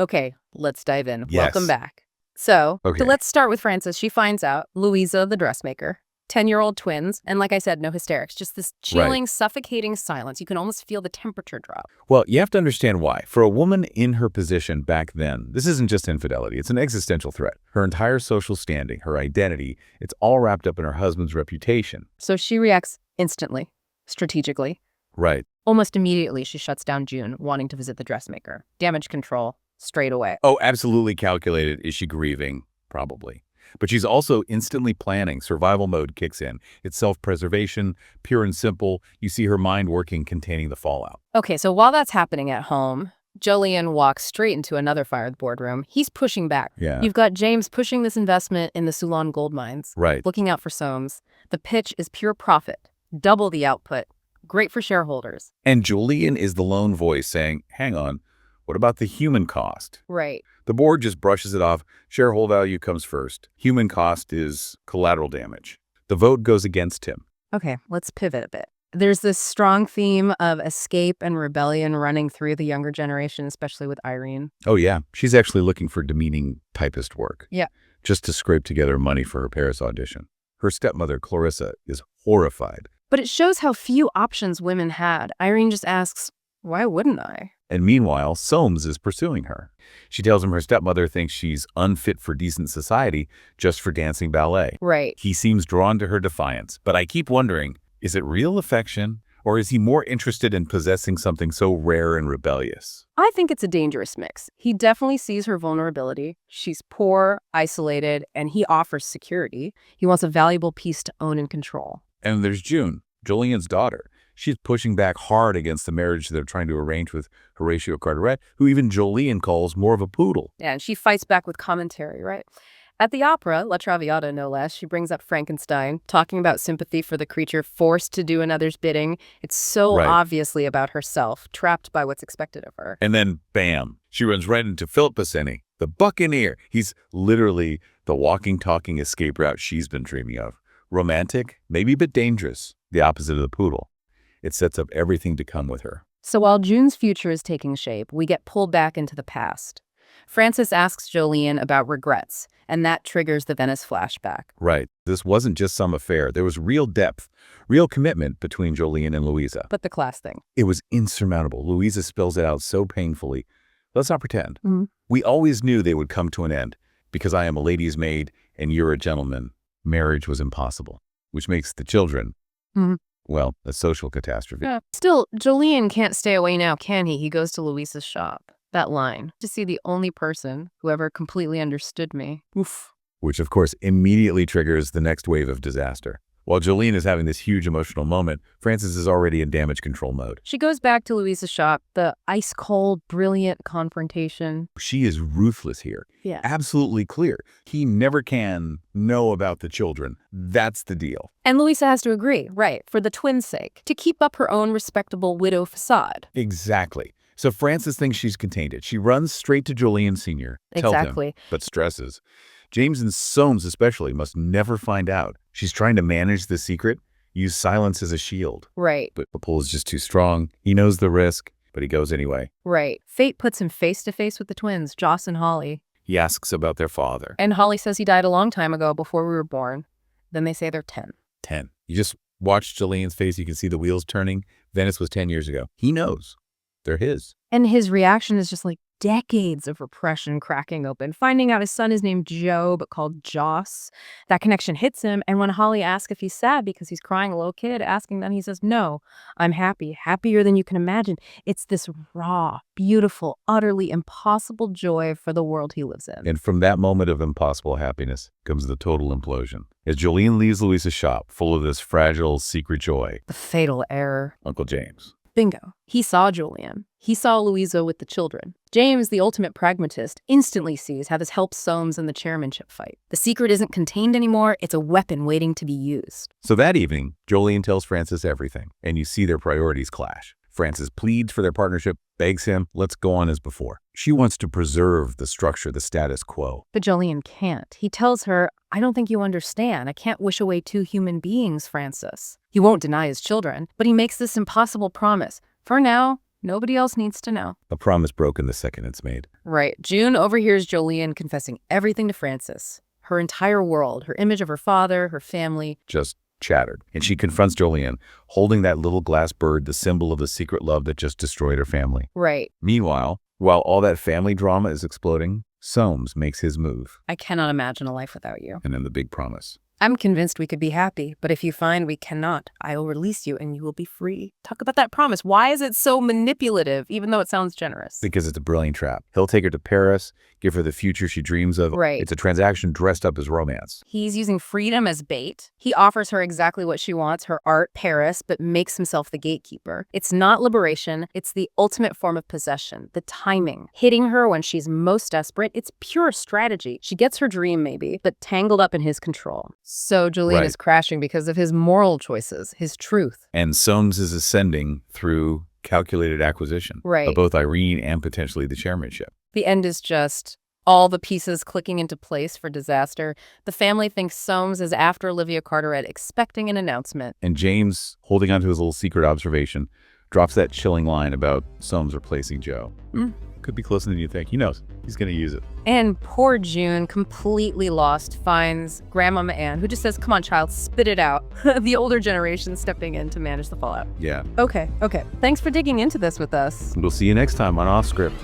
Okay, let's dive in. Yes. Welcome back. So Okay. let's start with Frances. She finds out Louisa, the dressmaker, 10-year-old twins, and like I said, no hysterics, just this chilling, suffocating silence. You can almost feel the temperature drop. Well, you have to understand why. For a woman in her position back then, this isn't just infidelity. It's an existential threat. Her entire social standing, her identity, it's all wrapped up in her husband's reputation. So she reacts instantly, strategically. Right. Almost immediately, she shuts down June, wanting to visit the dressmaker. Damage control, straight away. Oh, absolutely calculated. Is she grieving? Probably. But she's also instantly planning. Survival mode kicks in. It's self-preservation, pure and simple. You see her mind working, containing the fallout. Okay, so while that's happening at home, Jolyon walks straight into another fire at the boardroom. He's pushing back. Yeah. You've got James pushing this investment in the Ceylon gold mines. Right. Looking out for Soames. The pitch is pure profit. Double the output. Great for shareholders. And Jolyon is the lone voice saying, hang on, what about the human cost? Right. The board just brushes it off. Shareholder value comes first. Human cost is collateral damage. The vote goes against him. Okay, let's pivot a bit. There's this strong theme of escape and rebellion running through the younger generation, especially with Irene. Oh, yeah. She's actually looking for demeaning typist work. Yeah. Just to scrape together money for her Paris audition. Her stepmother, Clarissa, is horrified. But it shows how few options women had. Irene just asks, why wouldn't I? And meanwhile, Soames is pursuing her. She tells him her stepmother thinks she's unfit for decent society just for dancing ballet. Right. He seems drawn to her defiance. But I keep wondering, is it real affection? Or is he more interested in possessing something so rare and rebellious? I think it's a dangerous mix. He definitely sees her vulnerability. She's poor, isolated, and he offers security. He wants a valuable piece to own and control. And there's June, Jolyon's daughter. She's pushing back hard against the marriage they're trying to arrange with Horatio Carteret, who even Jolyon calls more of a poodle. Yeah, and she fights back with commentary, right? At the opera, La Traviata no less, she brings up Frankenstein, talking about sympathy for the creature forced to do another's bidding. It's so obviously about herself, trapped by what's expected of her. And then, bam, she runs right into Philip Bassetti, the Buccaneer. He's literally the walking, talking escape route she's been dreaming of. Romantic, maybe a bit dangerous, the opposite of the poodle. It sets up everything to come with her. So while June's future is taking shape, we get pulled back into the past. Frances asks Jolyon about regrets, and that triggers the Venice flashback. Right. This wasn't just some affair. There was real depth, real commitment between Jolyon and Louisa. But the class thing. It was insurmountable. Louisa spells it out so painfully. Let's not pretend. We always knew they would come to an end. Because I am a lady's maid and you're a gentleman, marriage was impossible, which makes the children, well, a social catastrophe. Yeah. Still, Jolyon can't stay away now, can he? He goes to Louisa's shop. That line, to see the only person who ever completely understood me. Oof. Which, of course, immediately triggers the next wave of disaster. While Jolyon is having this huge emotional moment, Frances is already in damage control mode. She goes back to Louisa's shop, the ice-cold, brilliant confrontation. She is ruthless here. Yeah. Absolutely clear. He never can know about the children. That's the deal. And Louisa has to agree, right, for the twins' sake, to keep up her own respectable widow facade. Exactly. So Frances thinks she's contained it. She runs straight to Jolyon Sr. Exactly. Him, but stresses. James and Soames especially must never find out. She's trying to manage the secret, use silence as a shield. Right. But the pull is just too strong. He knows the risk, but he goes anyway. Right. Fate puts him face to face with the twins, Joss and Holly. He asks about their father. And Holly says he died a long time ago, before we were born. Then they say they're 10. 10. You just watch Jolyon's face. You can see the wheels turning. Venice was 10 years ago. He knows. They're his. And his reaction is just like decades of repression cracking open. Finding out his son is named Joe, but called Joss. That connection hits him. And when Holly asks if he's sad because he's crying, a little kid asking that, he says, no, I'm happy. Happier than you can imagine. It's this raw, beautiful, utterly impossible joy for the world he lives in. And from that moment of impossible happiness comes the total implosion. As Jolyon leaves Louisa's shop, full of this fragile, secret joy. The fatal error. Uncle James. Bingo. He saw Jolyon. He saw Louisa with the children. James, the ultimate pragmatist, instantly sees how this helps Soames in the chairmanship fight. The secret isn't contained anymore. It's a weapon waiting to be used. So that evening, Jolyon tells Frances everything, and you see their priorities clash. Frances pleads for their partnership, begs him, let's go on as before. She wants to preserve the structure, the status quo. But Jolyon can't. He tells her, I don't think you understand. I can't wish away two human beings, Frances. He won't deny his children, but he makes this impossible promise. For now, Nobody else needs to know. A promise broken the second it's made. Right. June overhears Jolyon confessing everything to Frances. Her entire world, her image of her father, her family. Just shattered. And she confronts Jolyon, holding that little glass bird, the symbol of the secret love that just destroyed her family. Right. Meanwhile, while all that family drama is exploding, Soames makes his move. I cannot imagine a life without you. And then the big promise. I'm convinced we could be happy, but if you find we cannot, I will release you and you will be free. Talk about that promise. Why is it so manipulative, even though it sounds generous? Because it's a brilliant trap. He'll take her to Paris, give her the future she dreams of. Right. It's a transaction dressed up as romance. He's using freedom as bait. He offers her exactly what she wants, her art, Paris, but makes himself the gatekeeper. It's not liberation. It's the ultimate form of possession, the timing. Hitting her when she's most desperate. It's pure strategy. She gets her dream, maybe, but tangled up in his control. So Jolyon is crashing because of his moral choices, his truth. And Soames is ascending through calculated acquisition of both Irene and potentially the chairmanship. The end is just all the pieces clicking into place for disaster. The family thinks Soames is after Olivia Carteret, expecting an announcement. And James, holding on to his little secret observation, drops that chilling line about Soames replacing Joe. Could be closer than you think. He knows. He's going to use it. And poor June, completely lost, finds Grandmama Anne, who just says, come on, child, spit it out. The older generation stepping in to manage the fallout. Yeah. Okay. Thanks for digging into this with us. We'll see you next time on Off Script.